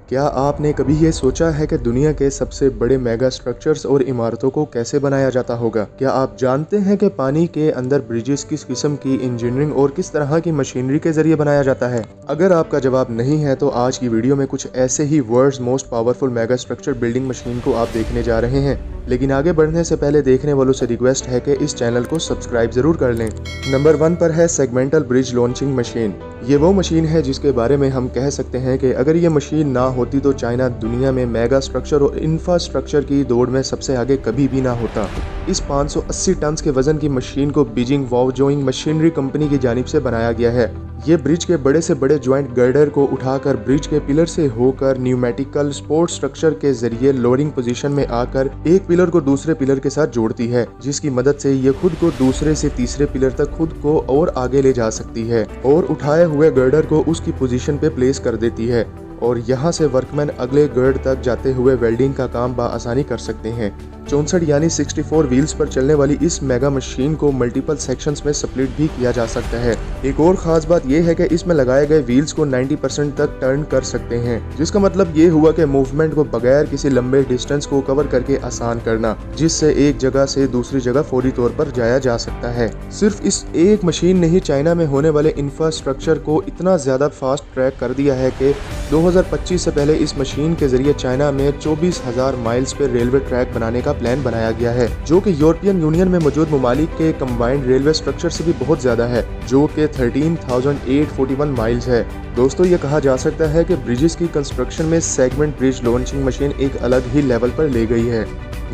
क्या आपने कभी ये सोचा है कि दुनिया के सबसे बड़े मेगा स्ट्रक्चर्स और इमारतों को कैसे बनाया जाता होगा? क्या आप जानते हैं कि पानी के अंदर ब्रिजेस किस किस्म की इंजीनियरिंग और किस तरह की मशीनरी के जरिए बनाया जाता है? अगर आपका जवाब नहीं है तो आज की वीडियो में कुछ ऐसे ही world's most powerful mega structure building machine को आप देखने जा रहे हैं। लेकिन आगे बढ़ने से पहले देखने वालों से रिक्वेस्ट है कि इस चैनल को सब्सक्राइब जरूर कर लें। नंबर 1 पर है सेगमेंटल ब्रिज लॉन्चिंग मशीन। ये वो मशीन है जिसके बारे में हम कह सकते हैं कि अगर ये मशीन ना होती तो चाइना दुनिया में मेगा स्ट्रक्चर और इंफ्रास्ट्रक्चर की दौड़ में सबसे आगे कभी भी ना होता। इस 580 टन के वजन की मशीन को बीजिंग वाओजोइंग मशीनरी कंपनी की जानिब से बनाया गया है। ये ब्रिज के बड़े से बड़े ज्वाइंट गर्डर को उठाकर ब्रिज के पिलर से होकर न्यूमेटिकल सपोर्ट स्ट्रक्चर के जरिए लोडिंग पोजीशन में आकर एक पिलर को दूसरे पिलर के साथ जोड़ती है, जिसकी मदद से ये खुद को दूसरे से तीसरे पिलर तक खुद को और आगे ले जा सकती है और उठाए हुए गर्डर को उसकी पोजीशन पे प्लेस कर देती है और यहाँ से वर्कमैन अगले गर्ड तक जाते हुए वेल्डिंग का काम बआसानी कर सकते हैं। 64 यानी 64 व्हील्स पर चलने वाली इस मेगा मशीन को मल्टीपल सेक्शंस में स्प्लिट भी किया जा सकता है। एक और खास बात यह है कि इसमें लगाए गए व्हील्स को 90% तक टर्न कर सकते हैं, जिसका मतलब ये हुआ कि मूवमेंट को बगैर किसी लंबे डिस्टेंस को कवर करके आसान करना, जिससे एक जगह से दूसरी जगह फौरी तौर पर जाया जा सकता है। सिर्फ इस एक मशीन ने ही चाइना में होने वाले इंफ्रास्ट्रक्चर को इतना ज्यादा फास्ट ट्रैक कर दिया है कि 2025 से पहले इस मशीन के जरिए चाइना में 24,000 माइल्स पे रेलवे ट्रैक बनाने का प्लान बनाया गया है, जो कि यूरोपियन यूनियन में मौजूद ममालिक के कंबाइंड रेलवे स्ट्रक्चर से भी बहुत ज्यादा है, जो कि 13,841 माइल्स है। दोस्तों, ये कहा जा सकता है कि ब्रिजेस की कंस्ट्रक्शन में सेगमेंट ब्रिज लॉन्चिंग मशीन एक अलग ही लेवल पर ले गई है।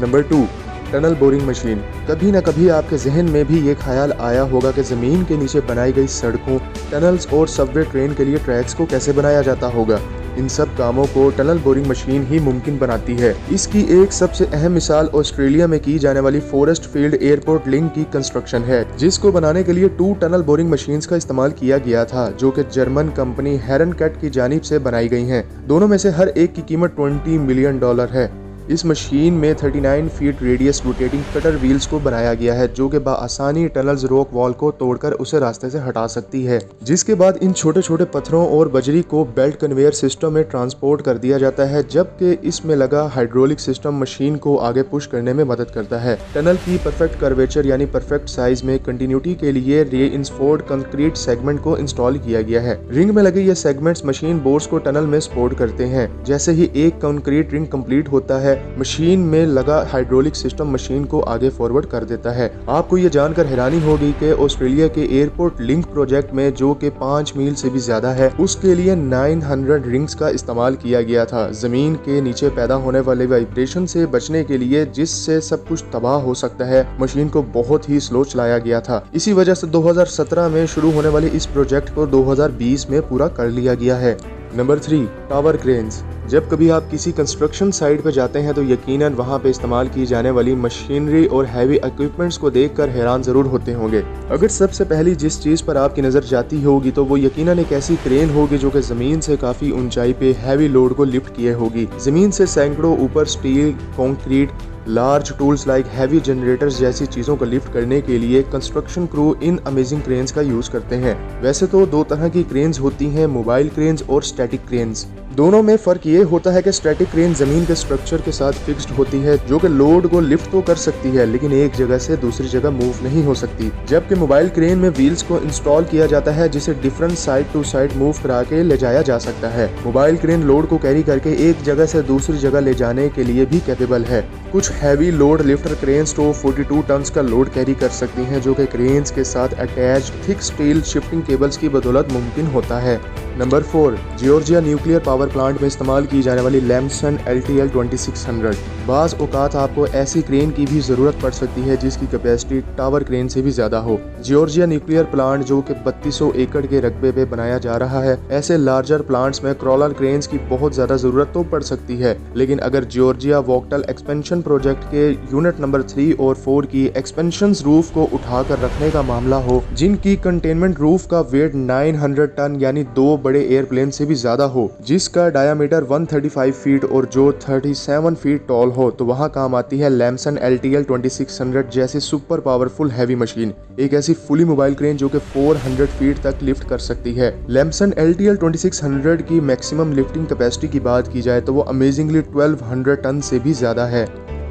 Number 2, tunnel boring machine. कभी न कभी आपके जहन में भी ये ख्याल आया होगा कि जमीन के नीचे बनाई गई सड़कों, टनल्स और सबवे ट्रेन के लिए ट्रैक्स को कैसे बनाया जाता होगा। इन सब कामों को टनल बोरिंग मशीन ही मुमकिन बनाती है। इसकी एक सबसे अहम मिसाल ऑस्ट्रेलिया में की जाने वाली फॉरेस्ट फील्ड एयरपोर्ट लिंक की कंस्ट्रक्शन है, जिसको बनाने के लिए 2 टनल बोरिंग मशीन्स का इस्तेमाल किया गया था, जो कि जर्मन कंपनी हेरनकट की जानिब से बनाई गई हैं। दोनों में से हर एक की कीमत $20 मिलियन है। इस मशीन में 39 feet radius rotating cutter wheels को बनाया गया है, जो कि बआसानी टनल्स रॉक वॉल को तोड़कर उसे रास्ते से हटा सकती है, जिसके बाद इन छोटे छोटे पत्थरों और बजरी को बेल्ट कन्वेयर सिस्टम में ट्रांसपोर्ट कर दिया जाता है, जबकि इसमें लगा हाइड्रोलिक सिस्टम मशीन को आगे पुश करने में मदद करता है। टनल की परफेक्ट कर्वेचर यानी परफेक्ट साइज में कंटिन्यूटी के लिए रीइंफोर्स्ड कंक्रीट सेगमेंट को इंस्टॉल किया गया है। रिंग में लगे ये सेगमेंट्स मशीन बोर्ड्स को टनल में सपोर्ट करते हैं। जैसे ही एक कंक्रीट रिंग कंप्लीट होता है, मशीन में लगा हाइड्रोलिक सिस्टम मशीन को आगे फॉरवर्ड कर देता है। आपको ये जानकर हैरानी होगी कि ऑस्ट्रेलिया के एयरपोर्ट लिंक प्रोजेक्ट में, जो कि 5 मील से भी ज्यादा है, उसके लिए 900 रिंग्स का इस्तेमाल किया गया था, जमीन के नीचे पैदा होने वाले वाइब्रेशन से बचने के लिए, जिससे सब कुछ तबाह हो सकता है। मशीन को बहुत ही स्लो चलाया गया था। इसी वजह से 2017 में शुरू होने वाले इस प्रोजेक्ट को 2020 में पूरा कर लिया गया है। Number 3, tower cranes. जब कभी आप किसी कंस्ट्रक्शन साइट पर जाते हैं तो यकीनन वहां पे इस्तेमाल की जाने वाली मशीनरी और हैवी इक्विपमेंट्स को देखकर हैरान जरूर होते होंगे। अगर सबसे पहली जिस चीज पर आपकी नजर जाती होगी तो वो यकीनन एक ऐसी क्रेन होगी जो कि जमीन से काफी ऊंचाई पे हैवी लोड को लिफ्ट किए होगी। जमीन से सैकड़ों ऊपर steel, concrete, large tools like heavy generators जैसी चीजों को लिफ्ट करने के लिए कंस्ट्रक्शन क्रू इन अमेजिंग क्रेन्स का यूज करते हैं। वैसे तो 2 तरह की क्रेन्स होती हैं, मोबाइल क्रेन्स और स्टैटिक क्रेन्स। दोनों में फर्क ये होता है कि स्टैटिक क्रेन जमीन के स्ट्रक्चर के साथ फिक्स्ड होती है, जो कि लोड को लिफ्ट तो कर सकती है लेकिन एक जगह से दूसरी जगह मूव नहीं हो सकती। जबकि मोबाइल क्रेन में व्हील्स को इंस्टॉल किया जाता है, जिसे different side to side move करा के ले जाया जा सकता है। मोबाइल क्रेन लोड को कैरी करके एक जगह से दूसरी जगह ले जाने के लिए भी कैपेबल है। कुछ हैवी लोड लिफ्टर क्रेन्स तो 42 टन का लोड कैरी कर सकती हैं, जो कि क्रेन्स के साथ attached thick steel shifting cables की बदौलत मुमकिन होता है। Number 4, Georgia nuclear power plant में इस्तेमाल की जाने वाली लैम्पसन LTL 2600। बाज़ औकात आपको ऐसी क्रेन की भी जरूरत पड़ सकती है जिसकी कैपेसिटी टावर क्रेन से भी ज्यादा हो। जॉर्जिया न्यूक्लियर प्लांट, जो कि 3200 एकड़ के रकबे पे बनाया जा रहा है, ऐसे लार्जर प्लांट्स में क्रॉलर क्रेन्स की बहुत ज्यादा जरूरत तो पड़ सकती है, लेकिन अगर जॉर्जिया वोक्टल एक्सपेंशन प्रोजेक्ट के यूनिट नंबर 3 और 4 की एक्सपेंशन रूफ को उठाकर रखने का मामला हो, जिनकी कंटेनमेंट रूफ का वेट 900 टन यानी 2 बड़े एयरप्लेन से भी ज्यादा हो, जिसका डायामीटर 135 फीट और जो 37 फीट टॉल हो, तो वहाँ काम आती है लैमसन LTL 2600 जैसी सुपर पावरफुल हैवी मशीन। एक ऐसी फुली मोबाइल क्रेन जो कि 400 फीट तक लिफ्ट कर सकती है। लैमसन LTL 2600 की मैक्सिमम लिफ्टिंग कैपेसिटी की बात की जाए तो वो अमेजिंगली 1200 टन से भी ज्यादा है।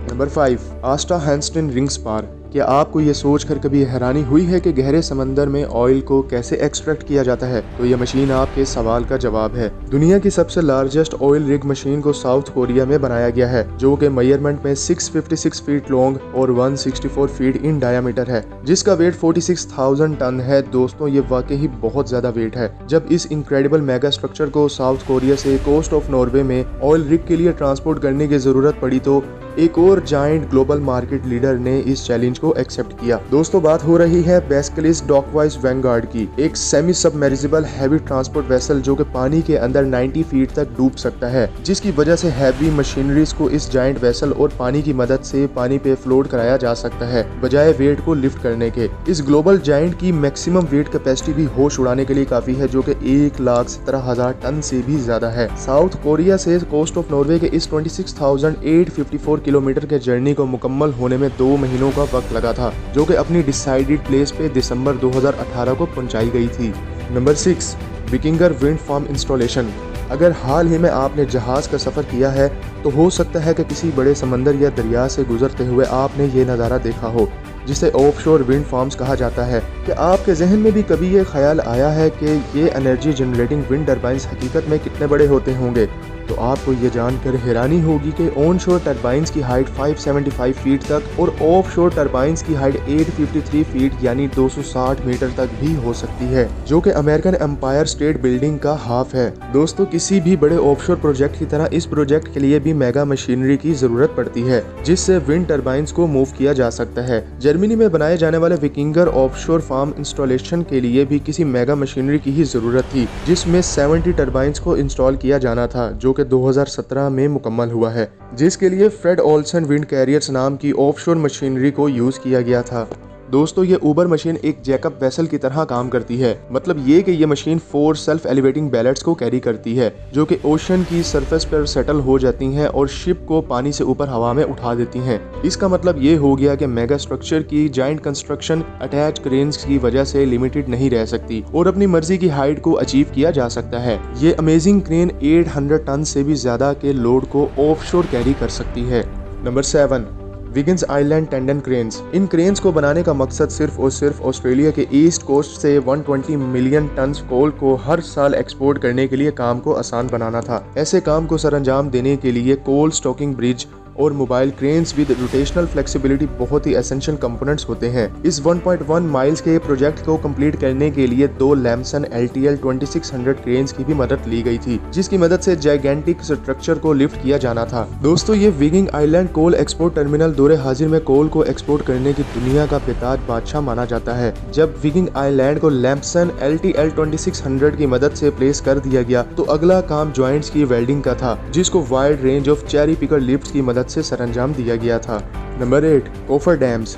Number 5, Aasta Hansteen ring spar. क्या आपको ये सोचकर कभी हैरानी हुई है कि गहरे समंदर में ऑयल को कैसे एक्सट्रैक्ट किया जाता है? तो ये मशीन आपके सवाल का जवाब है। दुनिया की सबसे लार्जेस्ट ऑयल रिग मशीन को साउथ कोरिया में बनाया गया है, जो कि मेजरमेंट में 656 फीट लॉन्ग और 164 फीट इन डायामीटर है, जिसका वेट 46,000 टन है। दोस्तों, ये वाकई ही बहुत ज्यादा वेट है। जब इस इनक्रेडिबल मेगा स्ट्रक्चर को साउथ कोरिया से कोस्ट ऑफ नॉर्वे में ऑयल रिग के लिए ट्रांसपोर्ट करने की जरूरत पड़ी तो एक और जायंट ग्लोबल मार्केट लीडर ने इस चैलेंज को एक्सेप्ट किया। दोस्तों, बात हो रही है बेस्कलिस डॉकवाइस वैंगार्ड की, एक semi submersible heavy transport vessel जो कि पानी के अंदर 90 फीट तक डूब सकता है, जिसकी वजह से हैवी मशीनरीज को इस जायंट वेसल और पानी की मदद से पानी पे फ्लोट कराया जा सकता है, बजाय वेट को लिफ्ट करने के। इस ग्लोबल जायंट की मैक्सिमम वेट कैपेसिटी भी होश उड़ाने के लिए काफी है, जो कि 1,17,000 टन से भी ज्यादा है। साउथ कोरिया से कोस्ट ऑफ नॉर्वे के इस 26,854 किलोमीटर के जर्नी को मुकम्मल होने में 2 महीनों का वक्त लगा था, जो कि अपनी डिसाइडेड प्लेस पे दिसंबर 2018 को पहुंचाई गई थी। Number 6, Wikinger wind farm installation. अगर हाल ही में आपने जहाज का सफर किया है तो हो सकता है कि किसी बड़े समंदर या दरिया से गुजरते हुए आपने ये नज़ारा देखा हो, जिसे ऑफशोर विंड फार्म्स कहा जाता है। क्या आपके जहन में भी कभी ये ख्याल आया है कि ये एनर्जी जनरेटिंग विंड टर्बाइंस हकीकत में कितने बड़े होते होंगे? तो आपको ये जानकर हैरानी होगी कि ऑनशोर टर्बाइंस की हाइट 575 फीट तक और ऑफशोर टर्बाइंस की हाइट 853 फीट यानी 260 मीटर तक भी हो सकती है, जो कि अमेरिकन एम्पायर स्टेट बिल्डिंग का हाफ है। दोस्तों, किसी भी बड़े ऑफशोर प्रोजेक्ट की तरह इस प्रोजेक्ट के लिए भी मेगा मशीनरी की जरूरत पड़ती है, जिससे विंड टर्बाइंस को मूव किया जा सकता है। जर्मनी में बनाए जाने वाले विकिंगर ऑफशोर फार्म इंस्टॉलेशन के लिए भी किसी मेगा मशीनरी की ही जरूरत थी, जिसमें 70 टर्बाइंस को इंस्टॉल किया जाना था, जो कि 2017 में मुकम्मल हुआ है, जिसके लिए फ्रेड ओल्सन विंड कैरियर्स नाम की ऑफशोर मशीनरी को यूज किया गया था। दोस्तों, ये ऊबर मशीन एक जैकअप वेसल की तरह काम करती है। मतलब ये कि ये मशीन 4 सेल्फ एलिवेटिंग बैलेट्स को कैरी करती है, जो कि ओशन की सरफेस पर सेटल हो जाती हैं और शिप को पानी से ऊपर हवा में उठा देती हैं। इसका मतलब ये हो गया कि मेगा स्ट्रक्चर की जाइंट कंस्ट्रक्शन अटैच क्रेन्स की वजह से लिमिटेड नहीं रह सकती और अपनी मर्जी की हाइट को अचीव किया जा सकता है। ये अमेजिंग क्रेन 800 टन से भी ज्यादा के लोड को ऑफशोर कैरी कर सकती है। Number 7, Wiggins island tandem cranes. इन क्रेन्स को बनाने का मकसद सिर्फ और सिर्फ ऑस्ट्रेलिया के ईस्ट कोस्ट से 120 मिलियन टन कोल को हर साल एक्सपोर्ट करने के लिए काम को आसान बनाना था। ऐसे काम को सरअंजाम देने के लिए कोल स्टॉकिंग ब्रिज और mobile cranes with rotational flexibility बहुत ही एसेंशियल कंपोनेंट्स होते हैं। इस 1.1 माइल्स के प्रोजेक्ट को कंप्लीट करने के लिए 2 लैमसन LTL 2600 क्रेन्स की भी मदद ली गई थी, जिसकी मदद से जाइगेंटिक स्ट्रक्चर को लिफ्ट किया जाना था। दोस्तों, ये विगिंग आइलैंड कोल एक्सपोर्ट टर्मिनल दौरे हाजिर में कोल को एक्सपोर्ट करने की दुनिया का बेताज बादशाह माना जाता है। जब विगिंग आइलैंड को लैमसन LTL 2600 की मदद से प्लेस कर दिया गया तो अगला काम जॉइंट्स की वेल्डिंग का था, जिसको wide range of cherry picker lifts की मदद से सरअंजाम दिया गया था। Number 8, coffer dams.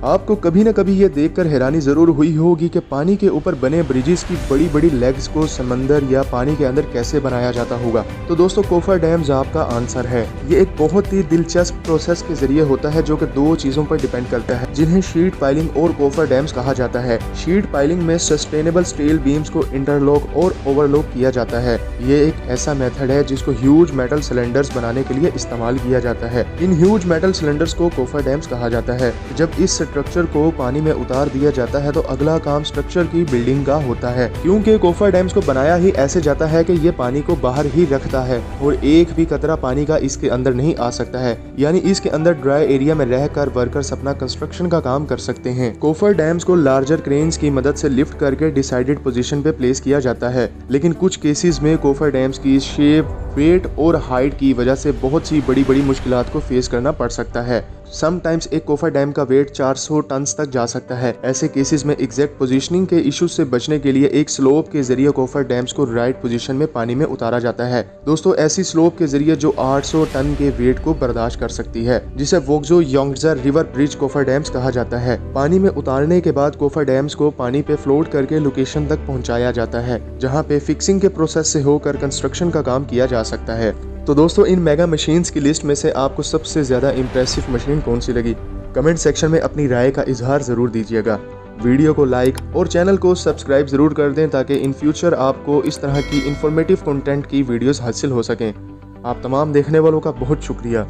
आपको कभी न कभी ये देखकर हैरानी जरूर हुई होगी कि पानी के ऊपर बने ब्रिजेस की बड़ी बड़ी लेग्स को समंदर या पानी के अंदर कैसे बनाया जाता होगा। तो दोस्तों, कोफर डैम्स आपका आंसर है। ये एक बहुत ही दिलचस्प प्रोसेस के जरिए होता है, जो कि 2 चीजों पर डिपेंड करता है, जिन्हें शीट पाइलिंग और कोफर डैम्स कहा जाता है। शीट पाइलिंग में सस्टेनेबल स्टील बीम्स को इंटरलॉक और ओवरलॉक किया जाता है। ये एक ऐसा मेथड है जिसको ह्यूज मेटल सिलेंडर्स बनाने के लिए इस्तेमाल किया जाता है। इन ह्यूज मेटल सिलेंडर्स को कोफर डैम्स कहा जाता है। जब इस स्ट्रक्चर को पानी में उतार दिया जाता है तो अगला काम स्ट्रक्चर की बिल्डिंग का होता है, क्योंकि कोफर डैम्स को बनाया ही ऐसे जाता है कि ये पानी को बाहर ही रखता है और एक भी कतरा पानी का इसके अंदर नहीं आ सकता है। यानी इसके अंदर ड्राई एरिया में रहकर वर्कर्स अपना कंस्ट्रक्शन का काम कर सकते हैं। कोफर डैम्स को लार्जर क्रेन्स की मदद से लिफ्ट करके डिसाइडेड पोजीशन पे प्लेस किया जाता है, लेकिन कुछ केसेस में कोफर डैम्स की शेप, वेट और हाइट की वजह से बहुत सी बड़ी बड़ी मुश्किलात को फेस करना पड़ सकता है। समटाइम्स एक कोफर डैम का वेट 400 टन तक जा सकता है। ऐसे केसेस में एग्जैक्ट पोजीशनिंग के इश्यूज से बचने के लिए एक स्लोप के जरिए कोफर डैम्स को राइट पोजीशन में पानी में उतारा जाता है। दोस्तों, ऐसी स्लोप के जरिए जो 800 टन के वेट को बर्दाश्त कर सकती है, जिसे वोक्जो योंगजर रिवर ब्रिज कोफर डैम्स कहा जाता है। पानी में उतारने के बाद कोफर डैम्स को पानी पे फ्लोट करके लोकेशन तक पहुंचाया जाता है, जहां पे फिक्सिंग के प्रोसेस से होकर कंस्ट्रक्शन का काम किया जा सकता है। तो दोस्तों, इन मेगा मशीन्स की लिस्ट में से आपको सबसे ज्यादा इंप्रेसिव मशीन कौन सी लगी? कमेंट सेक्शन में अपनी राय का इजहार जरूर दीजिएगा। वीडियो को लाइक और चैनल को सब्सक्राइब जरूर कर दें ताकि इन फ्यूचर आपको इस तरह की इंफॉर्मेटिव कंटेंट की वीडियोस हासिल हो सकें। आप तमाम देखने वालों का बहुत शुक्रिया।